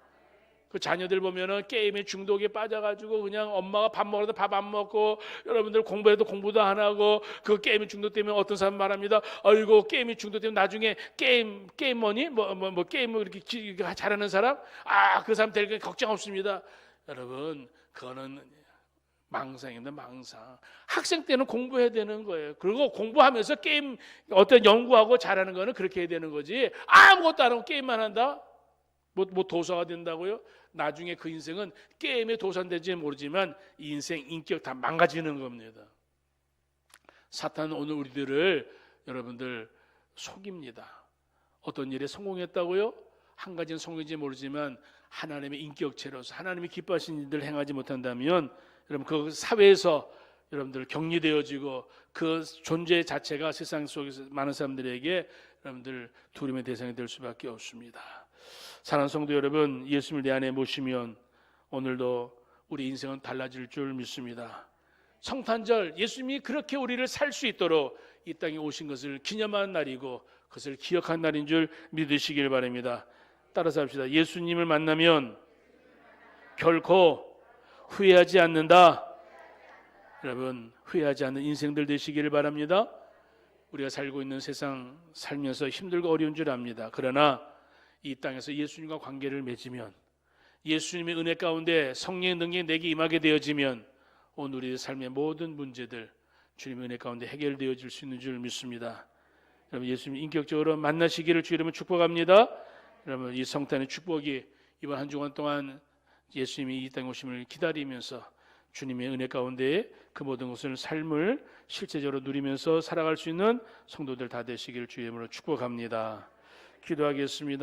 그 자녀들 보면은 게임에 중독에 빠져가지고 그냥 엄마가 밥 먹어도 밥 안 먹고, 여러분들 공부해도 공부도 안 하고, 그 게임에 중독되면 어떤 사람 말합니다. 아이고 게임에 중독되면 나중에 게임머니 게임을 이렇게 잘하는 사람, 그 사람 될 게 걱정 없습니다. 여러분 그거는 망상입니다. 망상. 학생 때는 공부해야 되는 거예요. 그리고 공부하면서 게임 어떤 연구하고 잘하는 거는 그렇게 해야 되는 거지. 아무것도 안 하고 게임만 한다? 도사가 된다고요? 나중에 그 인생은 게임에 도산될지 모르지만 이 인생 인격 다 망가지는 겁니다. 사탄은 오늘 우리들을 여러분들 속입니다. 어떤 일에 성공했다고요? 한 가지는 성공인지 모르지만 하나님의 인격체로서 하나님이 기뻐하시는 일을 행하지 못한다면 여러분 그 사회에서 여러분들 격리되어지고 그 존재 자체가 세상 속에서 많은 사람들에게 여러분들 두려움의 대상이 될 수밖에 없습니다. 사랑하는 성도 여러분, 예수님을 내 안에 모시면 오늘도 우리 인생은 달라질 줄 믿습니다. 성탄절, 예수님이 그렇게 우리를 살 수 있도록 이 땅에 오신 것을 기념하는 날이고 그것을 기억한 날인 줄 믿으시길 바랍니다. 따라서 합시다. 예수님을 만나면 결코 후회하지 않는다. 여러분 후회하지 않는 인생들 되시기를 바랍니다. 우리가 살고 있는 세상 살면서 힘들고 어려운 줄 압니다. 그러나 이 땅에서 예수님과 관계를 맺으면, 예수님의 은혜 가운데 성령의 능력이 내게 임하게 되어지면 오늘 우리의 삶의 모든 문제들 주님의 은혜 가운데 해결되어질 수 있는 줄 믿습니다. 여러분 예수님 인격적으로 만나시기를 주 이름으로 축복합니다. 여러분 이 성탄의 축복이 이번 한 주간 동안 예수님이 이 땅에 오심을 기다리면서 주님의 은혜 가운데 그 모든 것을 삶을 실제적으로 누리면서 살아갈 수 있는 성도들 다 되시기를 주 이름으로 축복합니다. 기도하겠습니다.